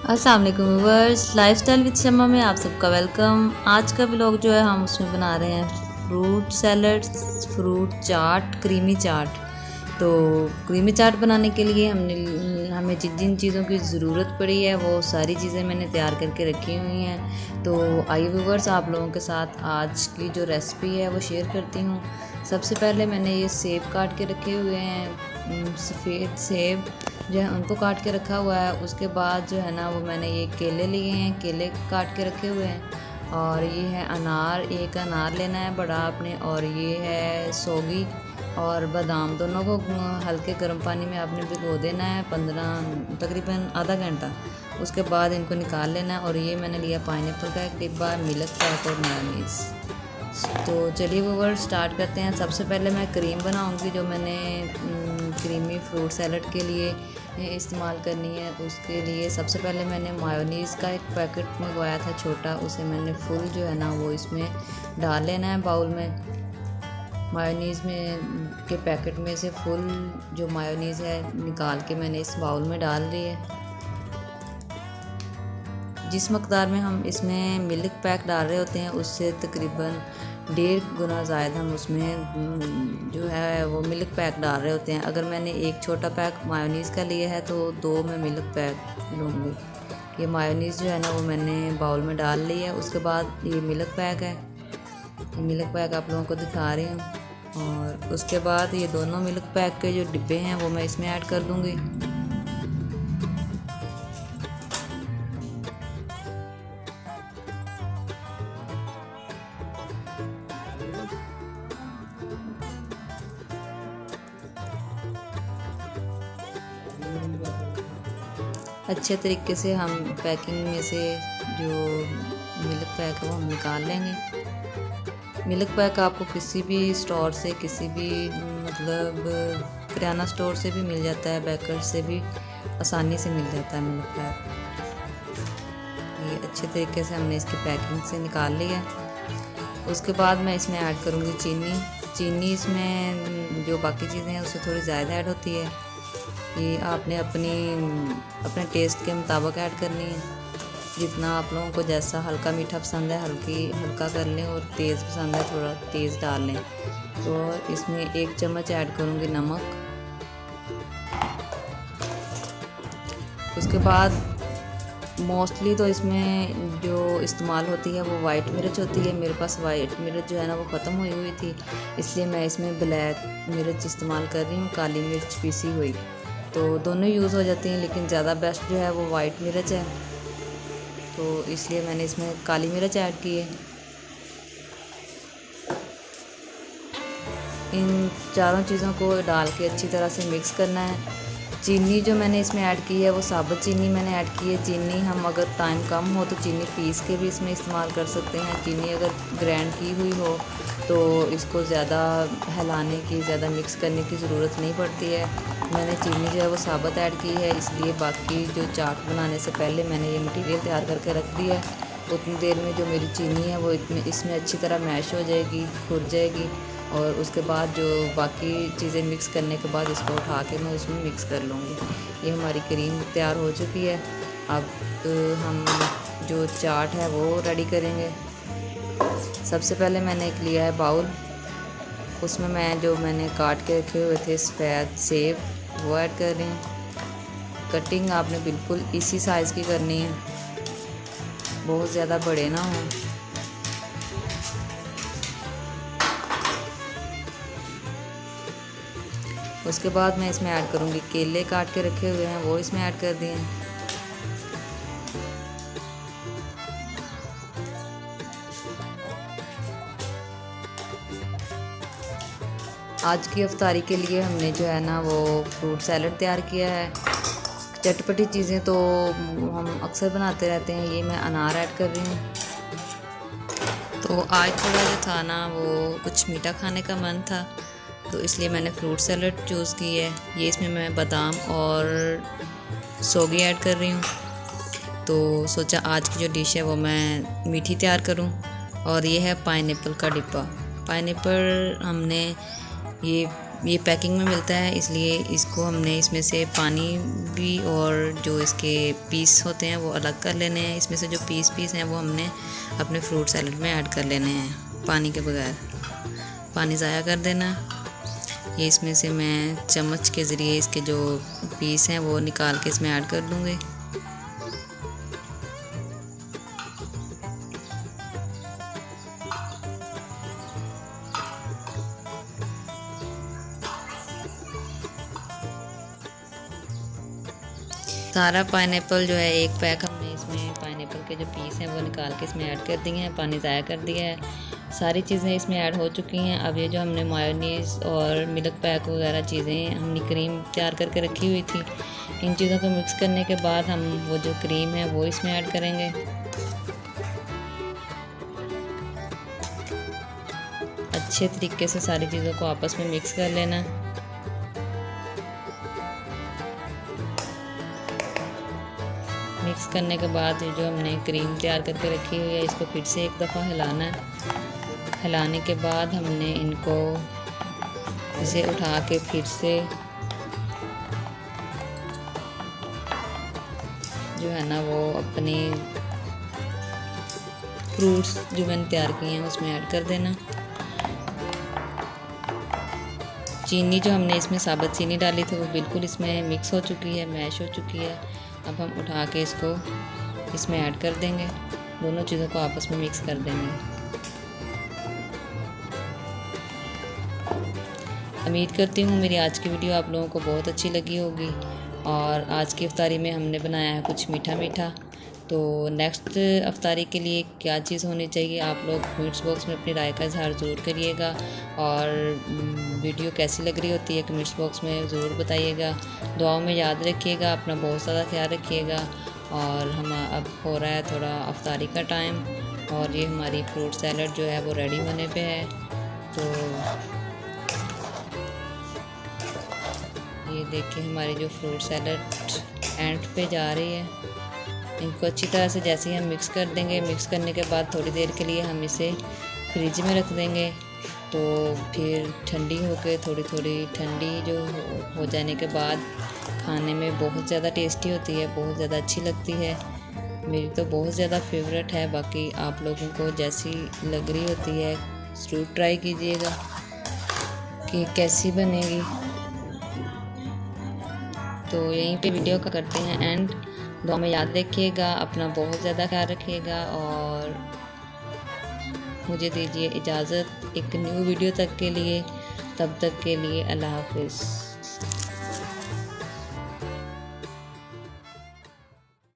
अस्सलाम वालेकुम viewers, lifestyle with शम्मा में आप सबका वेलकम। आज का व्लॉग जो है हम उसमें बना रहे हैं फ्रूट सैलड, फ्रूट चाट, क्रीमी चाट। तो क्रीमी चाट बनाने के लिए हमें जिन जिन चीज़ों की ज़रूरत पड़ी है वो सारी चीज़ें मैंने तैयार करके रखी हुई हैं। तो आइए व्यूअर्स, आप लोगों के साथ आज की जो रेसिपी है वो शेयर करती हूँ। सबसे पहले मैंने ये सेब काट के रखे हुए हैं, सफ़ेद सेब जो है उनको काट के रखा हुआ है। उसके बाद जो है ना वो मैंने ये केले लिए हैं, केले काट के रखे हुए हैं। और ये है अनार, एक अनार लेना है बड़ा आपने। और ये है सौगी और बादाम, दोनों को हल्के गर्म पानी में आपने भिगो देना है तकरीबन आधा घंटा। उसके बाद इनको निकाल लेना है। और ये मैंने लिया पाइनएप्पल का एक डिब्बा, मिल्क पैक और मेयोनीज़। तो चलिए व्यूअर स्टार्ट करते हैं। सबसे पहले मैं क्रीम बनाऊंगी जो मैंने क्रीमी फ्रूट सैलड के लिए इस्तेमाल करनी है। उसके लिए सबसे पहले मैंने मायोनीज़ का एक पैकेट मंगवाया था छोटा, उसे मैंने फुल जो है ना वो इसमें डाल लेना है बाउल में। मायोनीज़ में के पैकेट में से फुल जो मायोनीज़ है निकाल के मैंने इस बाउल में डाल ली है। जिस मकदार में हम इसमें मिल्क पैक डाल रहे होते हैं उससे तकरीबन 1.5 गुना ज़्यादा हम उसमें जो है वो मिल्क पैक डाल रहे होते हैं। अगर मैंने एक छोटा पैक मायोनीज़ का लिया है तो 2 में मिल्क पैक लूँगी। ये मायोनीज़ जो है ना वो मैंने बाउल में डाल ली है। उसके बाद ये मिल्क पैक है, ये मिल्क पैक आप लोगों को दिखा रही हूँ। और उसके बाद ये दोनों मिल्क पैक के जो डिब्बे हैं वो मैं इसमें ऐड कर दूँगी। अच्छे तरीके से हम पैकिंग में से जो मिल्क पैक है वो हम निकाल लेंगे। मिल्क पैक आपको किसी भी स्टोर से, किसी भी मतलब किराना स्टोर से भी मिल जाता है, बेकर से भी आसानी से मिल जाता है मिल्क पैक। ये अच्छे तरीके से हमने इसकी पैकिंग से निकाल ली है। उसके बाद मैं इसमें ऐड करूँगी चीनी इसमें जो बाकी चीज़ें हैं उससे थोड़ी ज़्यादा ऐड होती है। ये आपने अपने टेस्ट के मुताबिक ऐड करनी है। जितना आप लोगों को जैसा हल्का मीठा पसंद है हल्का कर लें, और तेज़ पसंद है थोड़ा तेज़ डाल लें। तो इसमें 1 चम्मच ऐड करूँगी नमक। उसके बाद मोस्टली तो इसमें जो इस्तेमाल होती है वो वाइट मिर्च होती है। मेरे पास वाइट मिर्च जो है ना वो ख़त्म हुई थी, इसलिए मैं इसमें ब्लैक मिर्च इस्तेमाल कर रही हूँ, काली मिर्च पीसी हुई। तो दोनों यूज़ हो जाती हैं, लेकिन ज़्यादा बेस्ट जो है वो वाइट मिर्च है, तो इसलिए मैंने इसमें काली मिर्च ऐड की है। इन चारों चीज़ों को डाल के अच्छी तरह से मिक्स करना है। चीनी जो मैंने इसमें ऐड की है वो साबुत चीनी मैंने ऐड की है। चीनी हम अगर टाइम कम हो तो चीनी पीस के भी इसमें इस्तेमाल कर सकते हैं। चीनी अगर ग्राइंड की हुई हो तो इसको ज़्यादा हिलाने की, ज़्यादा मिक्स करने की ज़रूरत नहीं पड़ती है। मैंने चीनी जो है वो साबुत ऐड की है, इसलिए बाकी जो चाट बनाने से पहले मैंने ये मटेरियल तैयार करके रख दिया है। उतनी देर में जो मेरी चीनी है वो इसमें अच्छी तरह मैश हो जाएगी, घुल जाएगी। और उसके बाद जो बाकी चीज़ें मिक्स करने के बाद इसको उठा के मैं उसमें मिक्स कर लूँगी। ये हमारी क्रीम तैयार हो चुकी है। अब हम जो चाट है वो रेडी करेंगे। सबसे पहले मैंने एक लिया है बाउल, उसमें मैंने काट के रखे हुए थे सफ़ेद सेब वो ऐड कर रही हूँ। कटिंग आपने बिल्कुल इसी साइज़ की करनी है, बहुत ज़्यादा बड़े ना हों। उसके बाद मैं इसमें ऐड करूँगी केले काट के रखे हुए हैं, वो इसमें ऐड कर दिए हैं। आज की अफ्तारी के लिए हमने जो है ना वो फ्रूट सैलड तैयार किया है। चटपटी चीज़ें तो हम अक्सर बनाते रहते हैं। ये मैं अनार ऐड कर रही हूँ। तो आज थोड़ा जो था ना वो कुछ मीठा खाने का मन था, तो इसलिए मैंने फ्रूट सैलड चूज़ की है। ये इसमें मैं बादाम और सौगी ऐड कर रही हूँ। तो सोचा आज की जो डिश है वो मैं मीठी तैयार करूँ। और ये है पाइनएप्पल का डिब्बा। पाइनएप्पल हमने ये ये पैकिंग में मिलता है, इसलिए इसको हमने इसमें से पानी भी और जो इसके पीस होते हैं वो अलग कर लेने हैं। इसमें से जो पीस हैं वो हमने अपने फ्रूट सैलेड में ऐड कर लेने हैं पानी के बगैर। पानी ज़ाया कर देना। ये इसमें से मैं चम्मच के ज़रिए इसके जो पीस हैं वो निकाल के इसमें ऐड कर दूँगी। सारा पाइनएप्पल जो है एक पैक हमने इसमें पाइनएप्पल के जो पीस हैं वो निकाल के इसमें ऐड कर दिए हैं, पानी ज़ाया कर दिया है। सारी चीज़ें इसमें ऐड हो चुकी हैं। अब ये जो हमने मायोनीज़ और मिल्क पैक वगैरह चीज़ें हमने क्रीम तैयार करके रखी हुई थी, इन चीज़ों को मिक्स करने के बाद हम वो जो क्रीम है वो इसमें ऐड करेंगे। अच्छे तरीके से सारी चीज़ों को आपस में मिक्स कर लेना। मिक्स करने के बाद जो हमने क्रीम तैयार करके रखी हुई है इसको फिर से एक दफ़ा हिलाना है। हिलाने के बाद हमने इनको इसे उठा के फिर से जो है ना वो अपने फ्रूट्स जो मैंने तैयार किए हैं उसमें ऐड कर देना। चीनी जो हमने इसमें साबुत चीनी डाली थी वो बिल्कुल इसमें मिक्स हो चुकी है, मैश हो चुकी है। अब हम उठा के इसको इसमें ऐड कर देंगे, दोनों चीज़ों को आपस में मिक्स कर देंगे। उम्मीद करती हूँ मेरी आज की वीडियो आप लोगों को बहुत अच्छी लगी होगी। और आज की इफ्तारी में हमने बनाया है कुछ मीठा मीठा। तो नेक्स्ट इफ्तारी के लिए क्या चीज़ होनी चाहिए आप लोग कमेंट्स बॉक्स में अपनी राय का इजहार ज़रूर करिएगा। और वीडियो कैसी लग रही होती है कमेंट्स बॉक्स में ज़रूर बताइएगा। दुआओं में याद रखिएगा, अपना बहुत ज़्यादा ख्याल रखिएगा। और हम अब हो रहा है थोड़ा इफ्तारी का टाइम और ये हमारी फ्रूट सैलड जो है वो रेडी होने पे है। तो ये देखिए हमारी जो फ्रूट सैलड एंड पे जा रही है। इनको अच्छी तरह से जैसे ही हम मिक्स कर देंगे, मिक्स करने के बाद थोड़ी देर के लिए हम इसे फ्रिज में रख देंगे। तो फिर ठंडी होकर थोड़ी थोड़ी ठंडी जो हो जाने के बाद खाने में बहुत ज़्यादा टेस्टी होती है, बहुत ज़्यादा अच्छी लगती है। मेरी तो बहुत ज़्यादा फेवरेट है, बाकी आप लोगों को जैसी लग रही होती है ज़रूर ट्राई कीजिएगा कि कैसी बनेगी। तो यहीं पे वीडियो का करते हैं एंड। दुआ में याद रखिएगा, अपना बहुत ज़्यादा ख्याल रखिएगा और मुझे दीजिए इजाज़त एक न्यू वीडियो तक के लिए। तब तक के लिए अल्लाह हाफ़िज़।